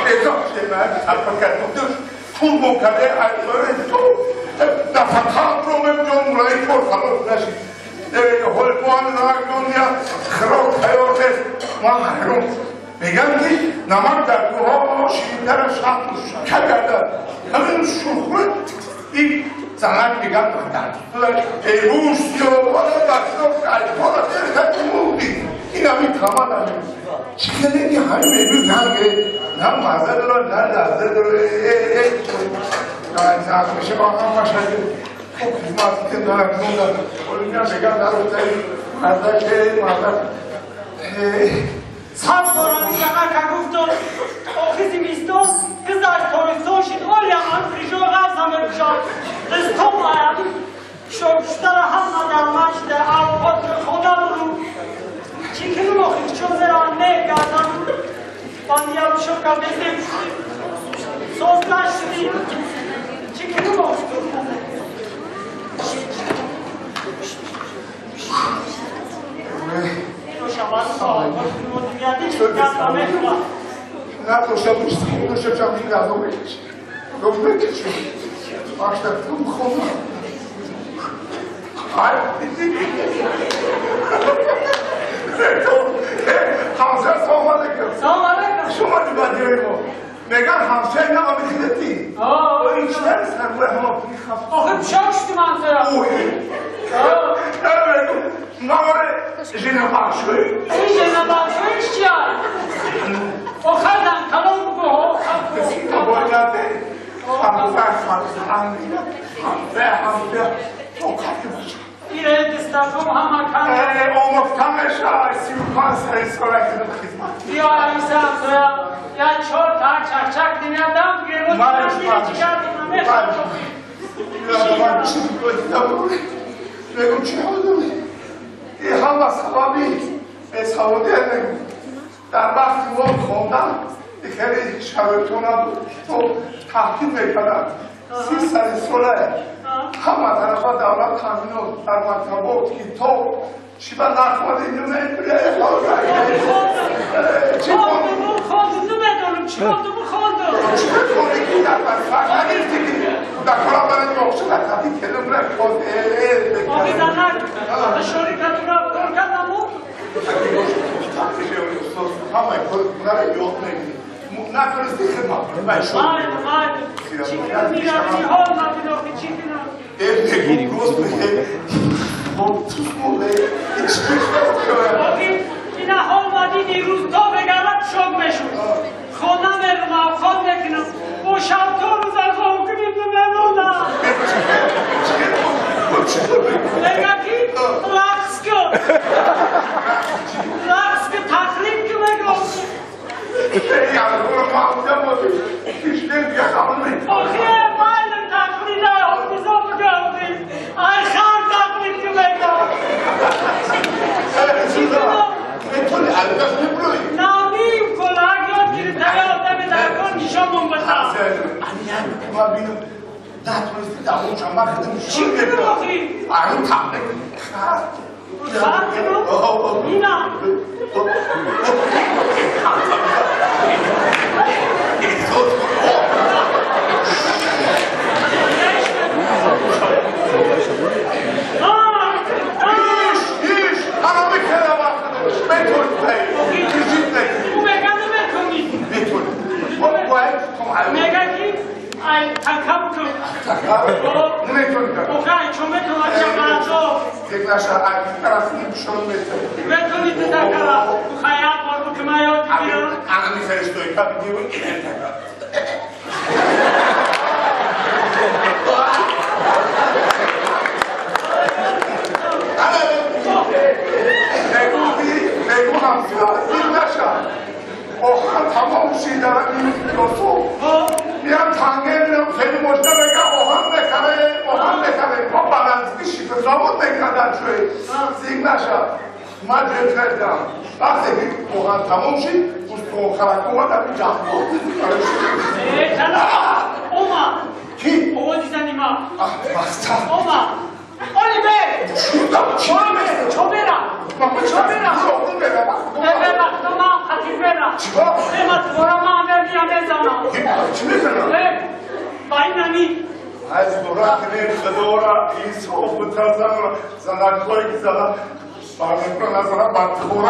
اضافه من تفکر بودش پول ممکنه ایوان تو نفتا رومم جمعه پر خلاص نشید هلپوان نمک دنیا خراب حیات محروم میگن که نمک در دوها شیرین‌تر از شهر کردن همین شوخه این زنک میگن مندرد ایروز یا بالا بسیار کلپالا ترکت موندی این همین تمام همین چیزه که همین میگن که نه مزه داره نه لحظه داره نه انتحاق میشه با هم مشهده خب مازی که نمک موندن اولینیا میگن در اوتایی مزه که مزه Sam moram ja kakufton okhizimisto kızar torisoshin olya anfrijo gazamırca istomaya şokstara hamada maçta alpot khodaru çikin okhiz çözera ne gazam pandiyam şoka bezim sozlaştı çikin okhiz نه دوشم بستیم دوشم جمعی لحظه بکش دوم بکشیم باشتر توم خونم همسر سلام علیکم سلام علیکم شما دیگه ما میگن همسر نه آمیدیدتی این چطور سرگوه همه بیخواست آخه شاکشتی منظرم نامره جنه باشوی این جنه باشوی چیه؟ خردم کلام بگو باید همسر همسر توقعی باشه ایره دستاتون همه کنه اومفتمش 35 ساله که خدمت بیا عیسی همسرم یا چور تا چک چک دیندم گیرون دیگه چیکار دیگه من چی بگو چی بودم این همه سبابی سعودی نگو در وقت ما خوندم خیلی شبتونم تو تحقیق میکنم 300 ساله همه طرفا دولت قانون در منطقه که تو چی با نخواهد اینو نمیده چی خواندو بدونم چی خواندو بخواندو چی بخونی که در فرق نگیرتی که در کلا برای نقشه در تحقیق کلم رکھو آبی زنک شریکتون رو بکن کردمو همه کنه یاد نگیری نکنستی خدمت چی کنم میرفتی حال نبیدو چی کنم بگو روز بگه توس موله اینا حال مدی دیروز تا بگرد شک بشون خودم ارمام خود نکنم با شب تو روز از حکمی بمنونم بگه کی؟ رقص کن رقص که تقریب که بگو یعنی معمولا ما پیش نمیگه خانمه آخه مایلم تقریب نه حکمیزا بگردیم ای خان تقریب که بگو چی کنم؟ میتونی علقش نبروی نامیم کلاک یاد گیری تیاده به درکان نیشامون بسا ما بینم نتونستی دمون شما خدم چی کنم آخی؟ این تقریب خرد خرد کنم؟ اینا Naša aktivna funkcija Metodi te takava, u hayat var bu kıma yok diyor. Anami se stoji kad diyor ide taka. Negu hamsa, naša. Oha tamam şeyler biliyorsun. Yan tangeyle seni boşta beka ohan ne kare. Babanın işi zaman ne kadar şöyle. Signaşa. Madde kredam. Bazı bir ohan tamam şey. Bu karakova da bir can. Kana. Oma. Ki? O dizan ima. Ah basta. Oma. Oliver. Şurada. Çobera. Çobera. Evet bak tamam. چیکار؟ اما تورا معمر بیا بزنم چی میزنم؟ با این نمی از دورا کنیم خدورا این صحب بتازن زنکایی که زنم برنکن از زنم بدخورا